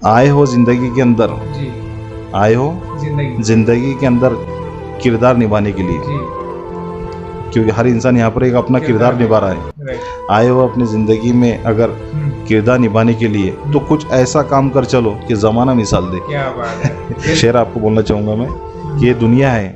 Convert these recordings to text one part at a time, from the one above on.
आए हो जिंदगी के अंदर, जी। आए हो जिंदगी के अंदर किरदार निभाने के लिए, जी। क्योंकि हर इंसान यहाँ पर एक अपना किरदार निभा रहा है। राइट। आए हो अपनी ज़िंदगी में अगर किरदार निभाने के लिए तो कुछ ऐसा काम कर चलो कि ज़माना मिसाल दे। क्या बात है। शेर आपको बोलना चाहूँगा मैं कि ये दुनिया है,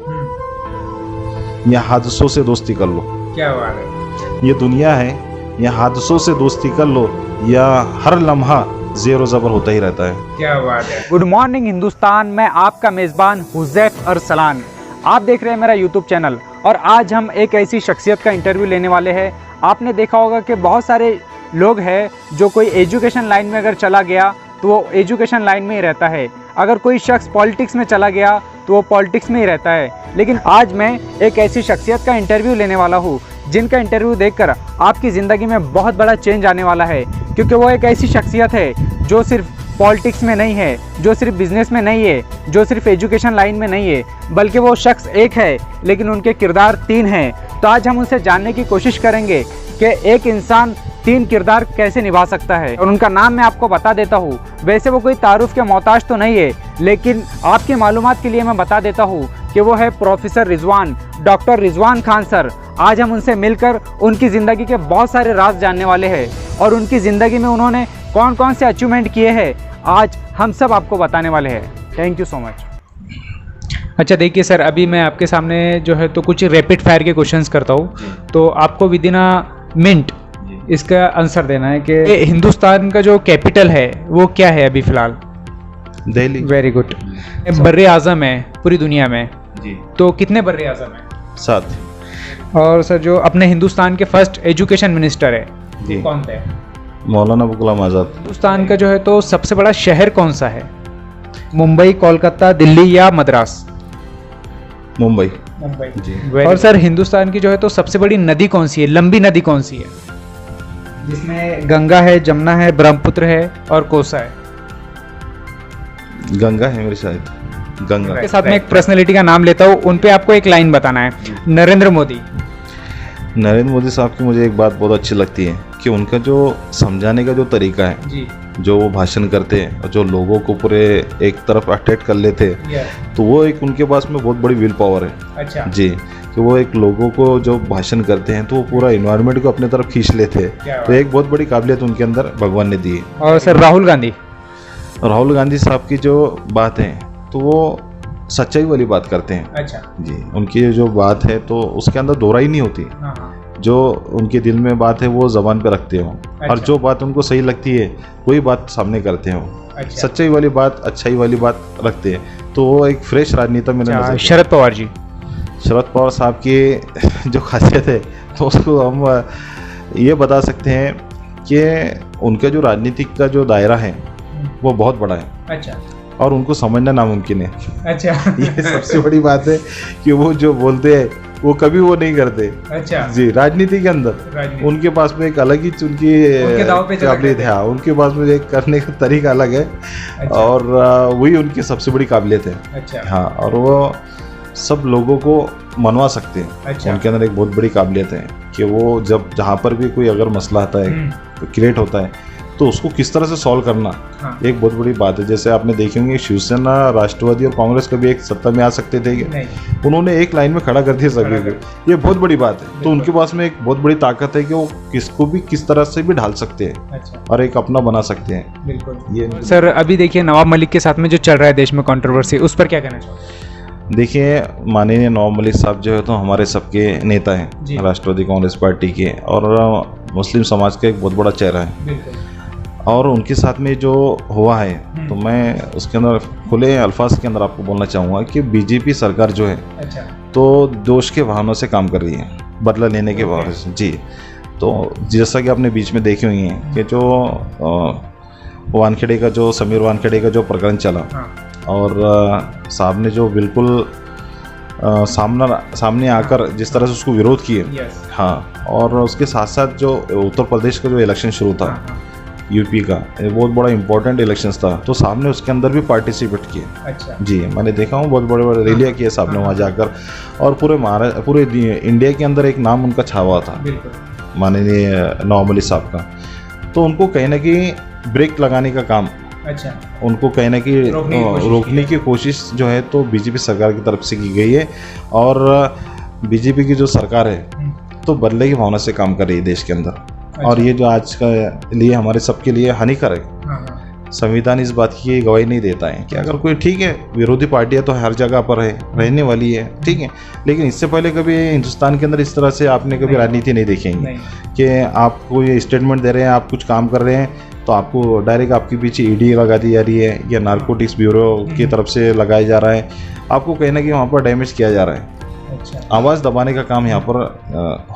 या हादसों से दोस्ती कर लो। क्या बात है। ये दुनिया है, या हादसों से दोस्ती कर लो, या हर लम्हा ज़ेर ज़बर होता ही रहता है। क्या बात है। गुड मॉर्निंग हिंदुस्तान, मैं आपका मेज़बान हुज़ैफ अरसलान। आप देख रहे हैं मेरा यूट्यूब चैनल और आज हम एक ऐसी शख्सियत का इंटरव्यू लेने वाले हैं। आपने देखा होगा कि बहुत सारे लोग हैं जो कोई एजुकेशन लाइन में अगर चला गया तो वो एजुकेशन लाइन में ही रहता है, अगर कोई शख्स पॉलिटिक्स में चला गया तो वो पॉलिटिक्स में ही रहता है। लेकिन आज मैं एक ऐसी शख्सियत का इंटरव्यू लेने वाला हूँ जिनका इंटरव्यू देखकर आपकी ज़िंदगी में बहुत बड़ा चेंज आने वाला है, क्योंकि वो एक ऐसी शख्सियत है जो सिर्फ पॉलिटिक्स में नहीं है, जो सिर्फ बिजनेस में नहीं है, जो सिर्फ एजुकेशन लाइन में नहीं है, बल्कि वो शख्स एक है लेकिन उनके किरदार तीन हैं। तो आज हम उनसे जानने की कोशिश करेंगे कि एक इंसान तीन किरदार कैसे निभा सकता है, और उनका नाम मैं आपको बता देता हूँ। वैसे वो कोई तारुफ के मोहताज तो नहीं है, लेकिन आपकी मालूमात के लिए मैं बता देता हूँ कि वो है professor Rizwan, doctor Rizwan Khan sir. आज हम उनसे मिलकर उनकी ज़िंदगी के बहुत सारे राज जानने वाले हैं और उनकी ज़िंदगी में उन्होंने कौन कौन से अचीवमेंट किए हैं आज हम सब आपको बताने वाले हैं। Thank you so much. अच्छा देखिए सर, अभी मैं आपके सामने जो है तो कुछ रैपिड फायर के क्वेश्चंस करता हूँ, तो आपको विद इन अ मिनट इसका आंसर देना है कि हिंदुस्तान का जो कैपिटल है वो क्या है अभी फ़िलहाल? दिल्ली। Very good. बर्रे आज़म है पूरी दुनिया में जी, तो कितने बर्रे आज़म हैं? 7। और सर जो अपने हिंदुस्तान के फर्स्ट एजुकेशन मिनिस्टर है जी, कौन थे? मौलाना अबुल कलाम आज़ाद। हिंदुस्तान का जो है तो सबसे बड़ा शहर कौन सा है? मुंबई, कोलकाता, दिल्ली या मद्रास? मुंबई जी। और सर हिंदुस्तान की जो है तो सबसे बड़ी नदी कौन सी है, लंबी नदी कौन सी है, जिसमें गंगा है, जमुना है, ब्रह्मपुत्र है और कोसा है? गंगा है मेरे शायद, गंगा के साथ में एक पर्सनैलिटी का नाम लेता हूँ, उन पे आपको एक लाइन बताना है। नरेंद्र मोदी। नरेंद्र मोदी साहब की मुझे एक बात बहुत अच्छी लगती है कि उनका जो समझाने का जो तरीका है जी। जो वो भाषण करते हैं और जो लोगों को पूरे एक तरफ अट्रैक्ट कर लेते हैं, तो वो एक उनके पास में बहुत बड़ी विल पावर है। अच्छा। जी, कि वो एक लोगों को जो भाषण करते हैं तो वो पूरा इन्वायरमेंट को अपने तरफ खींच लेते हैं, तो एक बहुत बड़ी काबिलियत उनके अंदर भगवान ने दी है। और सर राहुल गांधी। राहुल गांधी साहब की जो बात है तो वो सच्चाई वाली बात करते हैं। अच्छा। जी, उनकी जो बात है तो उसके अंदर दोहराई नहीं होती, हाँ। जो उनके दिल में बात है वो जबान पे रखते हो। अच्छा। और जो बात उनको सही लगती है वही बात सामने करते हो। अच्छा। सच्चाई वाली बात, अच्छाई वाली बात रखते हैं, तो वो एक फ्रेश राजनेता मेरे नजर। शरद पवार जी। शरद पवार साहब की जो खासियत है तो उसको हम ये बता सकते हैं कि उनका जो राजनीतिक का जो दायरा है वो बहुत बड़ा है। अच्छा। और उनको समझना नामुमकिन है। अच्छा। ये सबसे बड़ी बात है कि वो जो बोलते हैं वो कभी वो नहीं करते। अच्छा। जी, राजनीति के अंदर उनके पास में एक अलग ही उनकी काबिलियत है। हाँ, उनके पास में एक करने का तरीका अलग है। अच्छा। और वही उनकी सबसे बड़ी काबिलियत है। अच्छा। हाँ, और वो सब लोगों को मनवा सकते हैं। अच्छा। उनके अंदर एक बहुत बड़ी काबिलियत है कि वो जब जहाँ पर भी कोई अगर मसला आता है, क्रिएट होता है, तो उसको किस तरह से सॉल्व करना। हाँ। एक बहुत बड़ी बात है। जैसे आपने देखे होंगे शिवसेना, राष्ट्रवादी और कांग्रेस कभी एक सत्ता में आ सकते थे कि उन्होंने एक लाइन में खड़ा कर दिया सभी को। ये बहुत बड़ी बात है। तो उनके पास में एक बहुत बड़ी ताकत है कि वो किसको भी किस तरह से भी ढाल सकते हैं। अच्छा। और एक अपना बना सकते हैं। बिल्कुल। ये सर अभी देखिए नवाब मलिक के साथ में जो चल रहा है देश में कंट्रोवर्सी, उस पर क्या कहना चाहिए? देखिए, माननीय नवाब मलिक साहब जो है तो हमारे सबके नेता हैं, राष्ट्रवादी कांग्रेस पार्टी के, और मुस्लिम समाज का एक बहुत बड़ा चेहरा है। और उनके साथ में जो हुआ है तो मैं उसके अंदर खुले अल्फाज के अंदर आपको बोलना चाहूँगा कि बीजेपी सरकार जो है अच्छा। तो दोष के वाहनों से काम कर रही है, बदला लेने के वाहनों से। जी, तो जैसा कि आपने बीच में देखे हुए हैं कि जो वानखेड़े का जो समीर वानखेड़े का जो प्रकरण चला, और साहब ने जो बिल्कुल सामने आकर जिस तरह से उसको विरोध किए। हाँ, और उसके साथ साथ जो उत्तर प्रदेश का जो इलेक्शन शुरू था, यूपी का, बहुत बड़ा इंपॉर्टेंट इलेक्शंस था, तो साहब ने उसके अंदर भी पार्टिसिपेट किए। अच्छा। जी, मैंने देखा हूँ बहुत बड़े बड़े रैलियाँ किए साहब ने वहाँ जाकर, और पूरे इंडिया के अंदर एक नाम उनका छावा था, माननीय नवाब मलिक साहब का। तो उनको कहीं ना कहीं ब्रेक लगाने का काम अच्छा, उनको कहीं ना कहीं रोकने की कोशिश जो है तो बीजेपी सरकार की तरफ से की गई है। और बीजेपी की जो सरकार है तो बदले की भावना से काम कर रही है देश के अंदर। अच्छा। और ये जो आज का लिए हमारे सबके लिए हानिकारक है। संविधान इस बात की गवाही नहीं देता है कि अगर कोई, ठीक है विरोधी पार्टियां तो हर जगह पर है, रहने वाली है, ठीक है, लेकिन इससे पहले कभी हिंदुस्तान के अंदर इस तरह से आपने कभी राजनीति नहीं देखेंगे कि आपको ये स्टेटमेंट दे रहे हैं, आप कुछ काम कर रहे हैं तो आपको डायरेक्ट आपके पीछे ईडी लगा दी जा रही है या नारकोटिक्स ब्यूरो की तरफ से लगाया जा रहा है, आपको कहीं ना कहीं वहाँ पर डैमेज किया जा रहा है। अच्छा। आवाज़ दबाने का काम यहाँ पर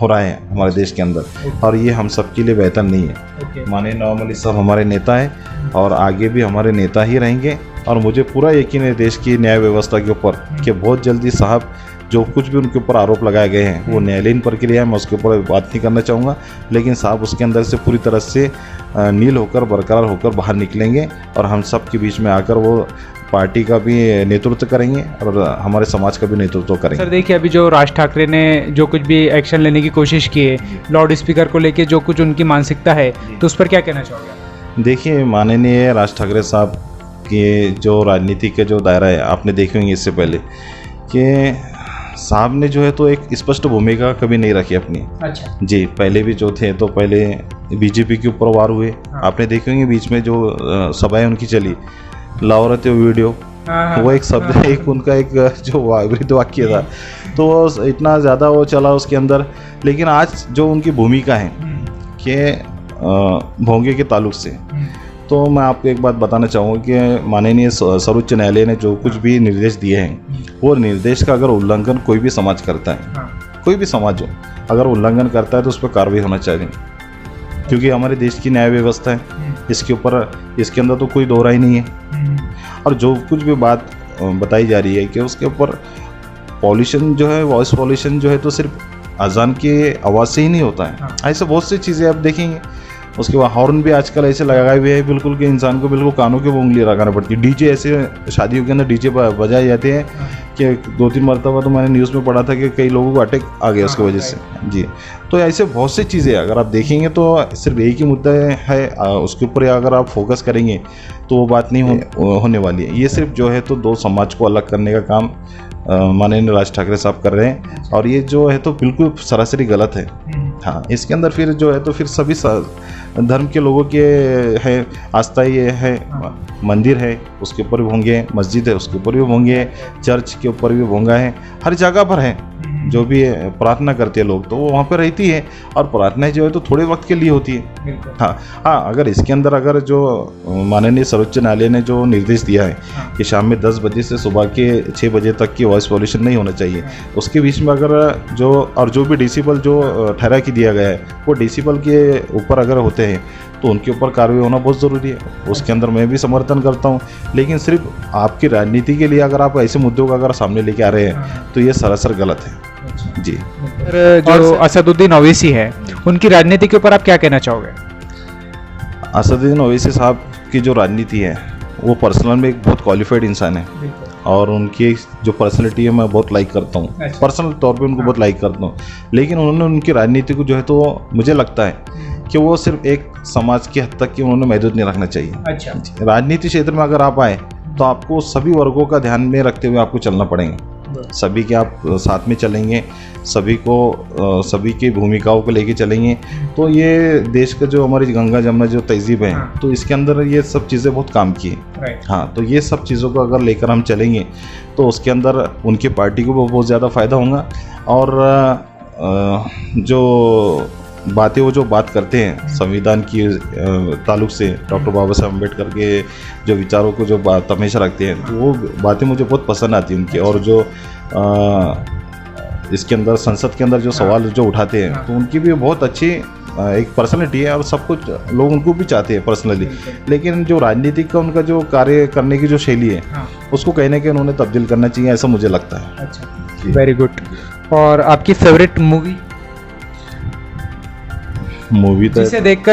हो रहा है हमारे देश के अंदर, और ये हम सबके लिए बेहतर नहीं है। माननीय नवाब मलिक साहब हमारे नेता हैं और आगे भी हमारे नेता ही रहेंगे, और मुझे पूरा यकीन है देश की न्याय व्यवस्था के ऊपर कि बहुत जल्दी साहब जो कुछ भी उनके ऊपर आरोप लगाए गए हैं वो न्यायालयीन प्रक्रिया है, मैं उसके ऊपर बात नहीं करना चाहूँगा, लेकिन साहब उसके अंदर से पूरी तरह से नील होकर बरकरार होकर बाहर निकलेंगे और हम सब के बीच में आकर वो पार्टी का भी नेतृत्व करेंगे और हमारे समाज का भी नेतृत्व करेंगे। सर देखिए, अभी जो राज ठाकरे ने जो कुछ भी एक्शन लेने की कोशिश की है लाउड स्पीकर को लेके, जो कुछ उनकी मानसिकता है, तो उस पर क्या कहना चाहोगे? देखिए, माननीय राज ठाकरे साहब के जो राजनीति के जो दायरा है आपने देखे होंगे इससे पहले कि साहब ने जो है तो एक स्पष्ट भूमिका कभी नहीं रखी अपनी। अच्छा। जी, पहले भी जो थे तो पहले बीजेपी के ऊपर वार हुए। हाँ। आपने देखे होंगे बीच में जो सभाएं उनकी चली, लाहौरते वीडियो, वो एक शब्द एक उनका एक जो विरुद्ध वाक्य था, तो इतना ज़्यादा वो चला उसके अंदर। लेकिन आज जो उनकी भूमिका है कि भोंगे के ताल्लुक से, तो मैं आपको एक बात बताना चाहूँगा कि माननीय सर्वोच्च न्यायालय ने जो कुछ भी निर्देश दिए हैं वो निर्देश का अगर उल्लंघन कोई भी समाज करता है, कोई भी समाज हो, अगर उल्लंघन करता है तो उस पर कार्रवाई होना चाहिए, क्योंकि हमारे देश की न्याय व्यवस्था है, इसके ऊपर इसके अंदर तो कोई दोहराई नहीं है। और जो कुछ भी बात बताई जा रही है कि उसके ऊपर पॉल्यूशन जो है, वॉइस पॉल्यूशन जो है तो सिर्फ अजान की आवाज़ से ही नहीं होता है, ऐसे बहुत सी चीज़ें आप देखेंगे। उसके बाद हॉर्न भी आजकल ऐसे लगाए हुए हैं बिल्कुल कि इंसान को बिल्कुल कानों के वो उंगली लगाना पड़ती है। डीजे ऐसे शादियों के अंदर डीजे बजाए जाते हैं कि 2-3 मरतबा तो मैंने न्यूज़ में पढ़ा था कि कई लोगों को अटैक आ गया उसकी वजह से। जी, तो ऐसे बहुत सी चीज़ें अगर आप देखेंगे तो सिर्फ एक ही मुद्दा है, उसके ऊपर अगर आप फोकस करेंगे तो वो बात नहीं होने वाली है। ये सिर्फ जो है तो दो समाज को अलग करने का काम माननीय राज ठाकरे साहब कर रहे हैं, और ये जो है तो बिल्कुल सरासरी गलत है। हाँ, इसके अंदर फिर जो है तो फिर सभी धर्म के लोगों के है आस्था, ये है मंदिर है उसके ऊपर भी भोंगे, मस्जिद है उसके ऊपर भी भोंगे, चर्च के ऊपर भी भोंगा है, हर जगह पर है। जो भी प्रार्थना करते हैं लोग तो वो वहाँ पर रहती है, और प्रार्थना जो है तो थोड़े वक्त के लिए होती है। हाँ, अगर इसके अंदर अगर जो माननीय सर्वोच्च न्यायालय ने जो निर्देश दिया है कि शाम में 10 बजे से सुबह के 6 बजे तक की वॉइस पॉल्यूशन नहीं होना चाहिए, उसके बीच में अगर जो भी डेसिबल जो ठहरा के दिया गया है वो डेसिबल के ऊपर अगर होते हैं तो उनके ऊपर कार्रवाई होना बहुत ज़रूरी है। उसके अंदर मैं भी समर्थन करता हूँ, लेकिन सिर्फ आपकी राजनीति के लिए अगर आप ऐसे मुद्दों का अगर सामने लेके आ रहे हैं तो ये सरासर गलत है। जी, जो असदुद्दीन ओवैसी है उनकी राजनीति के ऊपर आप क्या कहना चाहोगे? असदुद्दीन ओवैसी साहब की जो राजनीति है वो पर्सनल में एक बहुत क्वालिफाइड इंसान है, और उनकी जो पर्सनैलिटी है मैं बहुत लाइक करता हूँ, पर्सनल तौर पे उनको बहुत लाइक करता हूँ। लेकिन उन्होंने उनकी राजनीति को जो है तो मुझे लगता है कि वो सिर्फ एक समाज की हद तक की उन्होंने महदूद नहीं रखना चाहिए। अच्छा। राजनीति क्षेत्र में अगर आप आए तो आपको सभी वर्गों का ध्यान में रखते हुए आपको चलना पड़ेगा, सभी के आप साथ में चलेंगे, सभी की भूमिकाओं को लेके चलेंगे, तो ये देश का जो हमारी गंगा जमुना जो तहजीब है तो इसके अंदर ये सब चीज़ें बहुत काम की है। हाँ, तो ये सब चीज़ों को अगर लेकर हम चलेंगे तो उसके अंदर उनकी पार्टी को बहुत ज़्यादा फ़ायदा होगा। और जो बातें वो जो बात करते हैं संविधान की ताल्लुक से, डॉक्टर बाबा साहब अम्बेडकर के जो विचारों को जो बात हमेशा रखते हैं, तो वो बातें मुझे बहुत पसंद आती हैं उनकी। और जो इसके अंदर संसद के अंदर जो सवाल जो उठाते हैं तो उनकी भी बहुत अच्छी एक पर्सनैलिटी है, और सब कुछ लोग उनको भी चाहते हैं पर्सनली। लेकिन जो राजनीतिक का उनका जो कार्य करने की जो शैली है उसको कहीं ना कहीं उन्होंने तब्दील करना चाहिए, ऐसा मुझे लगता है। अच्छा, वेरी गुड। और आपकी फेवरेट मूवी तो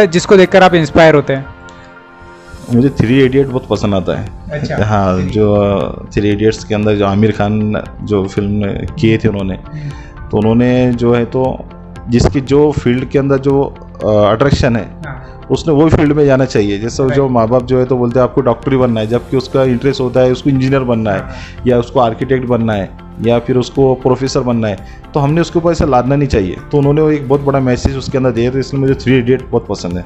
जिसको देखकर आप इंस्पायर होते हैं? मुझे 3 इडियट बहुत पसंद आता है। अच्छा। हाँ, जो 3 इडियट्स के अंदर जो आमिर खान जो फिल्म किए थे उन्होंने, तो उन्होंने जो है तो जिसकी जो फील्ड के अंदर जो अट्रैक्शन है उसने वो फील्ड में जाना चाहिए। जैसे जो माँ बाप जो है तो बोलते हैं आपको डॉक्टर ही बनना है, जबकि उसका इंटरेस्ट होता है उसको इंजीनियर बनना है या उसको आर्किटेक्ट बनना है या फिर उसको प्रोफेसर बनना है, तो हमने उसके ऊपर ऐसा लादना नहीं चाहिए। तो उन्होंने एक बहुत बड़ा मैसेज उसके अंदर दिया, तो इसलिए मुझे 3 इडियट बहुत पसंद है।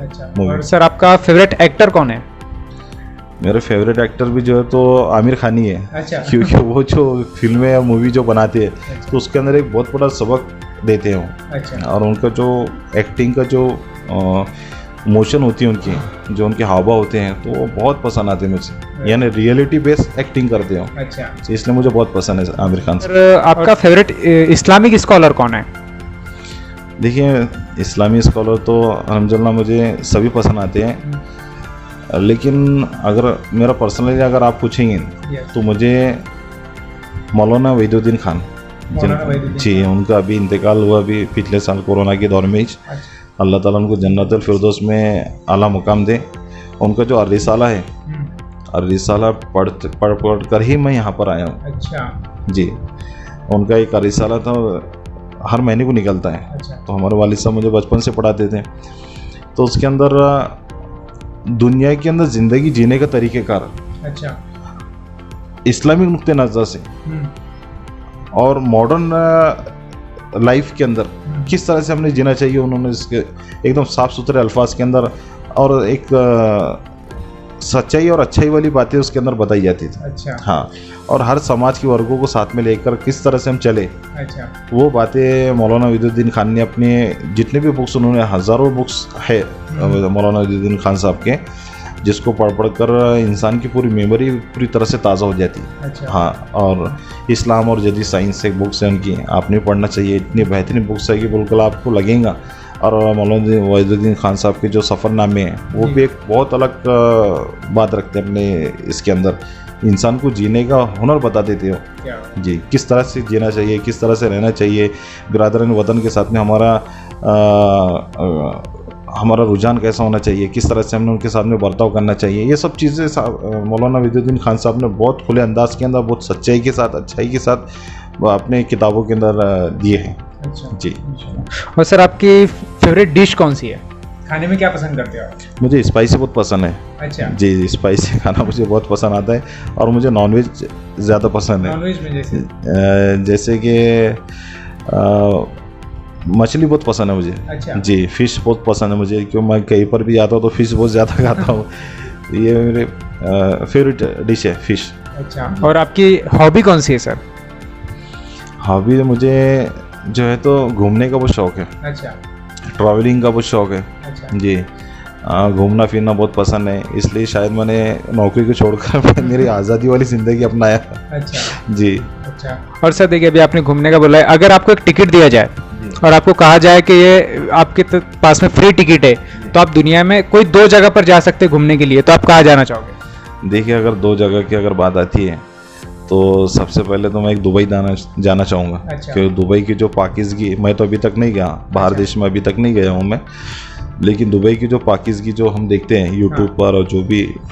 और सर आपका फेवरेट एक्टर कौन है? मेरे फेवरेट एक्टर भी जो है तो आमिर खान ही है। क्योंकि वो जो फिल्में या मूवी जो बनाते हैं तो उसके अंदर एक बहुत बड़ा सबक देते हैं और उनका जो एक्टिंग का जो इमोशन होती है उनकी, जो उनके हाव भाव होते हैं, तो वो बहुत पसंद आते हैं मुझे, यानी रियलिटी बेस्ड एक्टिंग करते हो। इसलिए मुझे बहुत पसंद है आमिर खान से। आपका फेवरेट इस्लामिक स्कॉलर कौन है? देखिए, इस्लामी स्कॉलर तो अल्हम्दुलिल्लाह मुझे सभी पसंद आते हैं, लेकिन अगर मेरा पर्सनली अगर आप पूछेंगे तो मुझे मौलाना वहीदुद्दीन खान जी, उनका अभी इंतकाल हुआ अभी पिछले साल कोरोना के दौर में ही। अल्लाह ताला उनको जन्नतुल फिरदौस में आला मुकाम दे। उनका जो अर्रिसाला है, अर्रिसाला पढ़ कर ही मैं यहाँ पर आया हूँ जी। उनका एक अर्रिसाला था, हर महीने को निकलता है। तो हमारे वालिद साहब मुझे बचपन से पढ़ाते थे, तो उसके अंदर दुनिया के अंदर ज़िंदगी जीने का तरीक़ेकार इस्लामिक नुक्ते नज़र से और मॉडर्न लाइफ के अंदर किस तरह से हमने जीना चाहिए, उन्होंने इसके एकदम साफ़ सुथरे अल्फाज के अंदर और एक सच्चाई और अच्छाई वाली बातें उसके अंदर बताई जाती थी। हाँ, और हर समाज के वर्गों को साथ में लेकर किस तरह से हम चले, वो बातें मौलाना वहीदुद्दीन खान ने अपने जितने भी बुक्स, उन्होंने हज़ारों बुक्स है मौलाना वहीदुद्दीन खान साहब के, जिसको पढ़ कर इंसान की पूरी मेमोरी पूरी तरह से ताज़ा हो जाती है। हाँ, और इस्लाम और जदीद साइंस एक बुक्स है उनकी, आपने पढ़ना चाहिए। इतनी बेहतरीन बुक्स है कि बिल्कुल आपको लगेगा। और मौलाना वहीदुद्दीन खान साहब के जो सफ़रनामे हैं वो भी एक बहुत अलग बात रखते हैं अपने इसके अंदर, इंसान को जीने का हुनर बता देते हो जी, किस तरह से जीना चाहिए, किस तरह से रहना चाहिए, बिरादरान वतन के साथ में हमारा रुझान कैसा होना चाहिए, किस तरह से हमने उनके साथ में बर्ताव करना चाहिए। ये सब चीज़ें मौलाना वहीदुद्दीन खान साहब ने बहुत खुले अंदाज के अंदर, बहुत सच्चाई के साथ, अच्छाई के साथ अपने किताबों के अंदर दिए हैं। जी। और सर आपकी फेवरेट डिश कौन सी है? खाने में क्या पसंद करते हो आप? मुझे स्पाइसी बहुत पसंद है। जी, स्पाइसी खाना मुझे बहुत पसंद आता है और मुझे नॉनवेज ज़्यादा पसंद है। नॉनवेज में जैसे कि मछली बहुत पसंद है मुझे। जी, फ़िश बहुत पसंद है मुझे, क्यों मैं कहीं पर भी जाता हूँ तो फ़िश बहुत ज़्यादा खाता हूँ। ये मेरे फेवरेट डिश है, फ़िश। और आपकी हॉबी कौन सी है सर? हॉबी मुझे जो है तो घूमने का बहुत शौक़ है। ट्रैवलिंग का बहुत शौक़ है जी। घूमना फिरना बहुत पसंद है, इसलिए शायद मैंने नौकरी को छोड़कर मेरी आज़ादी वाली ज़िंदगी अपनाया। जी। और सर देखिए, अभी आपने घूमने का बोला है, अगर आपको एक टिकट दिया जाए और आपको कहा जाए कि ये आपके पास में फ्री टिकट है, तो आप दुनिया में कोई 2 जगह पर जा सकते हैं घूमने के लिए, तो आप कहाँ जाना चाहोगे? देखिए, अगर 2 जगह की अगर बात आती है तो सबसे पहले तो मैं एक दुबई जाना चाहूँगा। क्योंकि दुबई की जो पाकीज़गी, मैं तो अभी तक नहीं गया बाहर देश में, अभी तक नहीं गया हूँ मैं, लेकिन दुबई की जो पाकीज़गी जो हम देखते हैं यूट्यूब पर और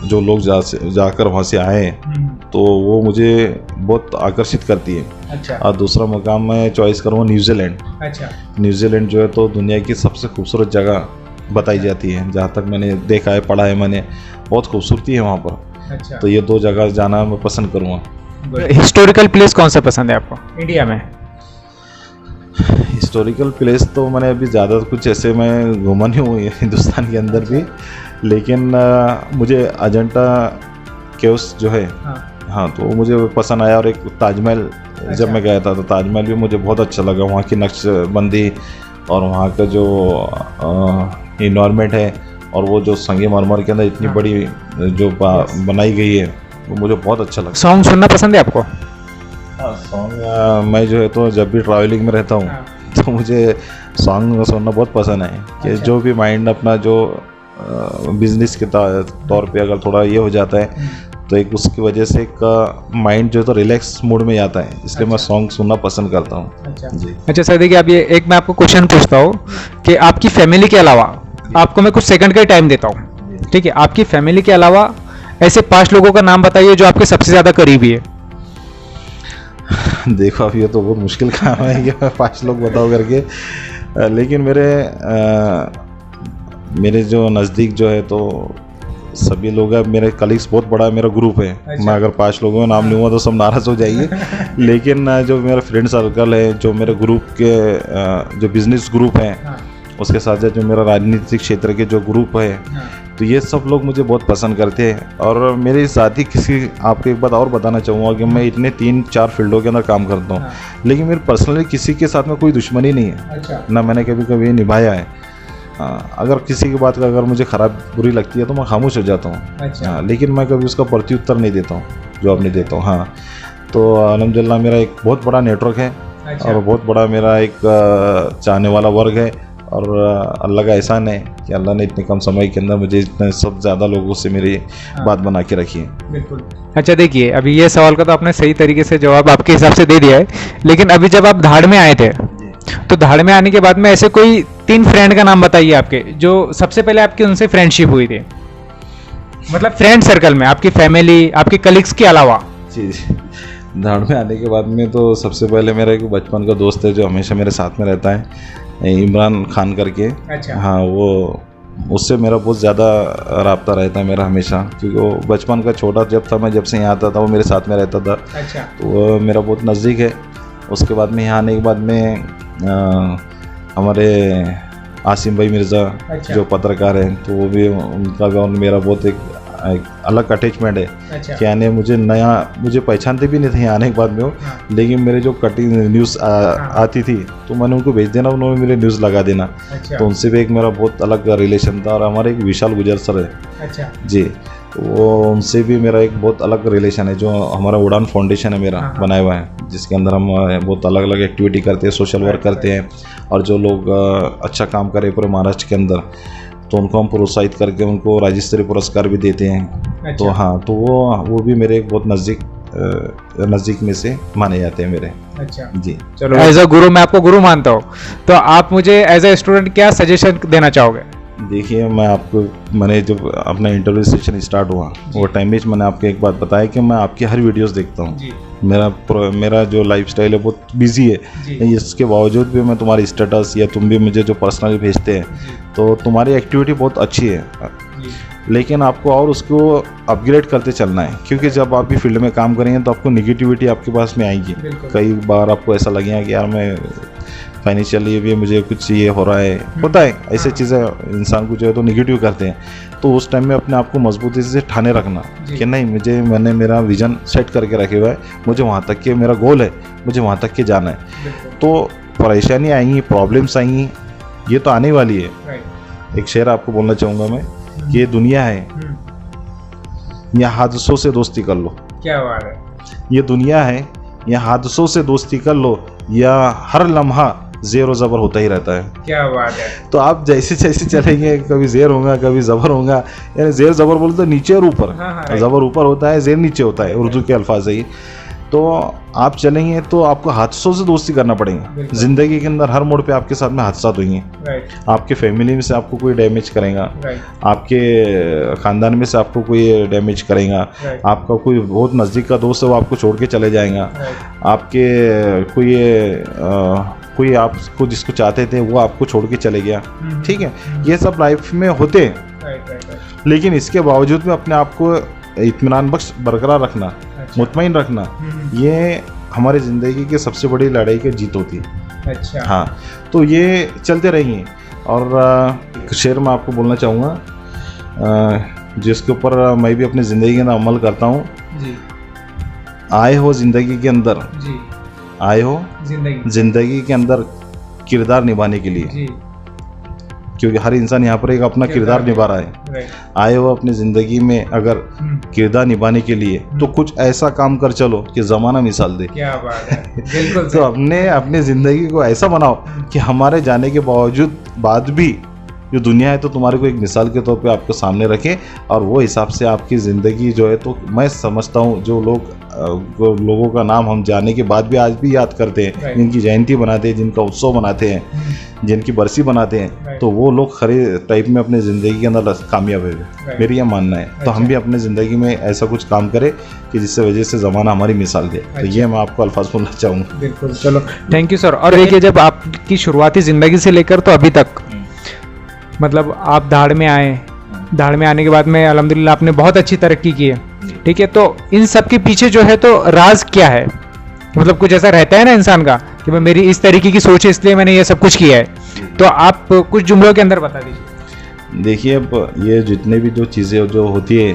जो लोग जाकर वहाँ से आए हैं, तो वो मुझे बहुत आकर्षित करती है। और दूसरा मकाम मैं चॉइस करूँगा न्यूजीलैंड। न्यूजीलैंड जो है तो दुनिया की सबसे खूबसूरत जगह बताई जाती है, जहाँ तक मैंने देखा है, पढ़ा है मैंने, बहुत खूबसूरती है वहाँ पर। तो ये 2 जगह जाना मैं पसंद करूँगा। हिस्टोरिकल प्लेस कौन सा पसंद है आपको इंडिया में? हिस्टोरिकल प्लेस तो मैंने अभी ज़्यादा कुछ ऐसे मैं घूमा नहीं हूँ हिंदुस्तान के अंदर भी, लेकिन मुझे अजंता केव्स जो है, हाँ, तो मुझे पसंद आया। और एक ताजमहल, जब मैं गया था तो ताजमहल भी मुझे बहुत अच्छा लगा, वहाँ की नक्शबंदी और वहाँ का जो इन्वायरमेंट है और वो जो संगमरमर के अंदर इतनी बड़ी जो बनाई गई है, वो मुझे बहुत अच्छा लगा। सॉन्ग सुनना पसंद है आपको? हाँ, सॉन्ग मैं जो है तो जब भी ट्रैवलिंग में रहता हूँ तो मुझे सॉन्ग सुनना बहुत पसंद है। कि जो भी माइंड अपना जो बिजनेस के तौर पे अगर थोड़ा ये हो जाता है तो एक उसकी वजह से एक माइंड जो है तो रिलैक्स मूड में जाता है, इसलिए मैं सॉन्ग सुनना पसंद करता हूँ। जी। अच्छा सर, देखिए अब ये एक मैं आपको क्वेश्चन पूछता हूँ कि आपकी फैमिली के अलावा, आपको मैं कुछ सेकंड का टाइम देता हूँ, ठीक है? आपकी फैमिली के अलावा ऐसे 5 लोगों का नाम बताइए जो आपके सबसे ज़्यादा करीबी है। देखो, अब ये तो बहुत मुश्किल काम है कि मैं 5 लोग बताओ करके, लेकिन मेरे मेरे जो नज़दीक जो है तो सभी लोग हैं, मेरे कलीग्स, बहुत बड़ा मेरा ग्रुप है। अच्छा। मैं अगर 5 लोगों का नाम लूँगा तो सब नाराज़ हो जाएंगे लेकिन जो मेरा फ्रेंड सर्कल है, जो मेरे ग्रुप के जो बिजनेस ग्रुप है, हाँ। उसके साथ साथ जो मेरा राजनीतिक क्षेत्र के जो ग्रुप है, हाँ। तो ये सब लोग मुझे बहुत पसंद करते हैं। और मेरे साथ ही किसी, आपको एक बात और बताना चाहूँगा कि मैं इतने 3-4 फील्डों के अंदर काम करता हूँ, हाँ। लेकिन मेरे पर्सनली किसी के साथ में कोई दुश्मनी नहीं है। अच्छा। ना मैंने कभी निभाया है। अगर किसी की बात का अगर मुझे ख़राब बुरी लगती है तो मैं खामोश हो जाता हूँ। अच्छा। लेकिन मैं कभी उसका प्रत्युत्तर नहीं देता हूँ, जवाब नहीं देता हूँ। हाँ, तो अल्हम्दुलिल्लाह मेरा एक बहुत बड़ा नेटवर्क है। अच्छा। और बहुत बड़ा मेरा एक चाहने वाला वर्ग है। और अल्लाह का एहसान है कि अल्लाह ने इतने कम समय के अंदर मुझे इतने सब ज़्यादा लोगों से मेरी बात बना के रखी है। बिल्कुल। अच्छा, देखिए अभी ये सवाल का तो आपने सही तरीके से जवाब आपके हिसाब से दे दिया है, लेकिन अभी जब आप धाड़ में आए थे तो धाड़ में आने के बाद में ऐसे कोई 3 फ्रेंड का नाम बताइए आपके, जो सबसे पहले आपकी उनसे फ्रेंडशिप हुई थी, मतलब फ्रेंड सर्कल में, आपकी फैमिली, आपके कलीग्स के अलावा। जी, धाड़ में आने के बाद में तो सबसे पहले मेरा एक बचपन का दोस्त है जो हमेशा मेरे साथ में रहता है, इमरान खान करके। अच्छा। हाँ, वो उससे मेरा बहुत ज़्यादा राब्ता रहता है मेरा हमेशा, क्योंकि वो बचपन का छोटा जब था, मैं जब से यहाँ आता था वो मेरे साथ में रहता था। अच्छा। तो वो मेरा बहुत नज़दीक है। उसके बाद में यहाँ आने के बाद में हमारे आसिम भाई मिर्ज़ा। अच्छा। जो पत्रकार हैं, तो वो भी, उनका भी और मेरा बहुत एक अलग अटैचमेंट है। अच्छा। कि आने मुझे पहचानते भी नहीं थे आने के बाद में वो। हाँ। लेकिन मेरे जो कटिंग न्यूज़ आती थी तो मैंने उनको भेज देना, उन्होंने मेरे न्यूज़ लगा देना। अच्छा। तो उनसे भी एक मेरा बहुत अलग रिलेशन था। और हमारे एक विशाल गुजर सर है। अच्छा। जी, तो वो उनसे भी मेरा एक बहुत अलग रिलेशन है, जो हमारा उड़ान फाउंडेशन है मेरा बनाया हुआ है, जिसके अंदर हम बहुत अलग अलग एक्टिविटी करते हैं, सोशल वर्क करते हैं। और जो लोग अच्छा काम करे पूरे महाराष्ट्र के अंदर, तो उनको हम प्रोत्साहित करके उनको राज्य स्तरीय पुरस्कार भी देते हैं। अच्छा। तो हाँ, तो वो भी मेरे एक बहुत नज़दीक में से माने जाते हैं मेरे। अच्छा जी। चलो, एज अ गुरु, मैं आपको गुरु मानता हूँ, तो आप मुझे एज अ स्टूडेंट क्या सजेशन देना चाहोगे? देखिए, मैंने जब अपना इंटरव्यू सेशन स्टार्ट हुआ वो टाइम में मैंने आपको एक बात बताया कि मैं आपकी हर वीडियोस देखता हूँ। मेरा जो लाइफस्टाइल है बहुत बिजी है, इसके बावजूद भी मैं तुम्हारी स्टेटस या तुम भी मुझे जो पर्सनली भेजते हैं, तो तुम्हारी एक्टिविटी बहुत अच्छी है, लेकिन आपको और उसको अपग्रेड करते चलना है। क्योंकि जब आप भी फील्ड में काम करेंगे तो आपको निगेटिविटी आपके पास में आएगी। कई बार आपको ऐसा लगेगा कि यार मैं फाइनेंशियली भी मुझे कुछ ये हो रहा है, होता है ऐसे चीज़ें, इंसान को जो है तो निगेटिव करते हैं। तो उस टाइम में अपने आप को मजबूती से ठाने रखना कि नहीं, मैंने मेरा विजन सेट करके रखे हुआ है, मुझे वहाँ तक के, मेरा गोल है, मुझे वहाँ तक के जाना है। तो परेशानी आएंगी, प्रॉब्लम्स आएंगी, ये तो आने वाली है। एक शेर आपको बोलना चाहूँगा मैं कि ये दुनिया है, या हादसों से दोस्ती कर लो। क्या बात है। ये दुनिया है, या हादसों से दोस्ती कर लो, या हर लम्हा ज़ेर और ज़बर होता ही रहता है। क्या बात है। तो आप जैसे जैसे चलेंगे, कभी ज़ेर होगा, कभी ज़बर होगा। यानी ज़ेर ज़बर बोलते तो नीचे और ऊपर। हाँ, ज़बर ऊपर होता है, ज़ेर नीचे होता है, उर्दू के अल्फाज है ये। तो आप चलेंगे तो आपको हादसों से दोस्ती करना पड़ेगा। ज़िंदगी के अंदर हर मोड़ पे आपके साथ में हादसा होंगे। आपके फैमिली में से आपको कोई डैमेज करेगा, आपके ख़ानदान में से आपको कोई डैमेज करेगा, आपका कोई बहुत नज़दीक का दोस्त है वो आपको छोड़ के चले जाएगा, आपके कोई आपको जिसको चाहते थे वो आपको छोड़ के चले गया। ठीक है, ये सब लाइफ में होते हैं, लेकिन इसके बावजूद में अपने आप को इत्मीनान बख्श बरकरार रखना, मुतमईन रखना, ये हमारी ज़िंदगी की सबसे बड़ी लड़ाई की जीत होती है। अच्छा। हाँ, तो ये चलते रहेंगे। और एक शेर मैं आपको बोलना चाहूँगा जिसके ऊपर मैं भी अपनी ज़िंदगी के अंदर अमल करता हूँ। आए हो ज़िंदगी के अंदर, आए हो ज़िंदगी के अंदर किरदार निभाने के लिए, क्योंकि हर इंसान यहाँ पर एक अपना किरदार निभा रहा है। आए हो अपनी ज़िंदगी में अगर किरदार निभाने के लिए, तो कुछ ऐसा काम कर चलो कि ज़माना मिसाल दे। क्या बात है। बिल्कुल। तो अपनी ज़िंदगी को ऐसा बनाओ कि हमारे जाने के बाद भी जो दुनिया है तो तुम्हारे को एक मिसाल के तौर पे आपको सामने रखे, और वो हिसाब से आपकी ज़िंदगी जो है, तो मैं समझता हूँ जो लोगों का नाम हम जाने के बाद भी आज भी याद करते हैं, जिनकी जयंती बनाते हैं, जिनका उत्सव मनाते हैं, जिनकी बरसी बनाते हैं, तो वो लोग खरे टाइप में अपनी ज़िंदगी के अंदर कामयाब है। मेरी यह मानना है। तो हम भी अपनी ज़िंदगी में ऐसा कुछ काम करें कि जिससे वजह से ज़माना हमारी मिसाल दे। तो ये मैं आपको अल्फाज बोलना चाहूँगा। बिल्कुल, चलो, थैंक यू सर। और देखिए, जब आपकी शुरुआती ज़िंदगी से लेकर तो अभी तक मतलब आप धाड़ में आए, धाड़ में आने के बाद में अल्हम्दुलिल्लाह आपने बहुत अच्छी तरक्की की है, ठीक है। तो इन सब के पीछे जो है तो राज क्या है? मतलब कुछ ऐसा रहता है ना इंसान का कि मैं मेरी इस तरीके की सोच है इसलिए मैंने ये सब कुछ किया है, तो आप कुछ जुमलों के अंदर बता दीजिए। देखिए, अब ये जितने भी जो चीज़ें जो होती है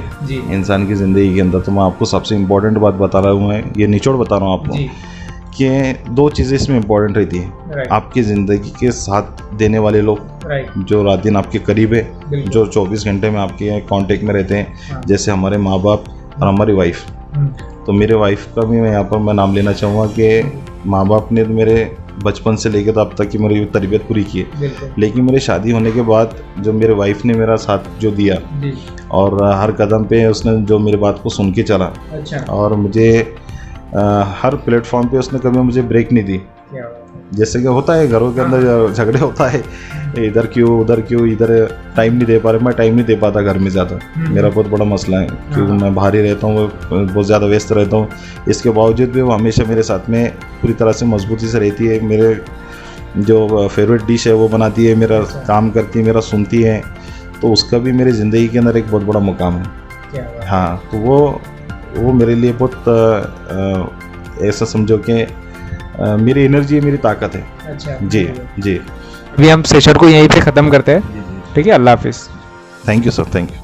इंसान की ज़िंदगी के अंदर, तो मैं आपको सबसे इम्पोर्टेंट बात बता रहा हूँ, मैं ये निचोड़ बता रहा हूँ आपको कि 2 चीज़ें इसमें इम्पोर्टेंट रहती है। आपकी ज़िंदगी के साथ देने वाले लोग, जो रात दिन आपके करीब है, जो 24 घंटे में आपके कांटेक्ट में रहते हैं, जैसे हमारे माँ बाप और हमारी वाइफ। तो मेरे वाइफ का भी मैं यहाँ पर मैं नाम लेना चाहूँगा कि माँ बाप ने तो मेरे बचपन से लेकर तो अब तक की मेरी तरबियत पूरी की है, लेकिन मेरी शादी होने के बाद जो मेरे वाइफ ने मेरा साथ जो दिया और हर कदम पे उसने जो मेरी बात को सुन के चला, और मुझे हर प्लेटफॉर्म पे उसने कभी मुझे ब्रेक नहीं दी। जैसे कि होता है घरों के अंदर झगड़े होता है, इधर क्यों उधर क्यों, इधर टाइम नहीं दे पा रहे। मैं टाइम नहीं दे पाता घर में ज़्यादा, मेरा बहुत बड़ा मसला है क्योंकि मैं बाहर ही रहता हूँ, बहुत ज़्यादा व्यस्त रहता हूँ। इसके बावजूद भी वो हमेशा मेरे साथ में पूरी तरह से मजबूती से रहती है। मेरे जो फेवरेट डिश है वो बनाती है, मेरा काम करती है, मेरा सुनती है, तो उसका भी मेरी ज़िंदगी के अंदर एक बहुत बड़ा मुकाम है। हाँ, तो वो मेरे लिए बहुत ऐसा समझो कि मेरी एनर्जी, मेरी ताकत है। अच्छा जी जी। अभी हम सेशन को यहीं पे ख़त्म करते हैं, ठीक है। अल्लाह हाफिज़। Thank you sir, thank you.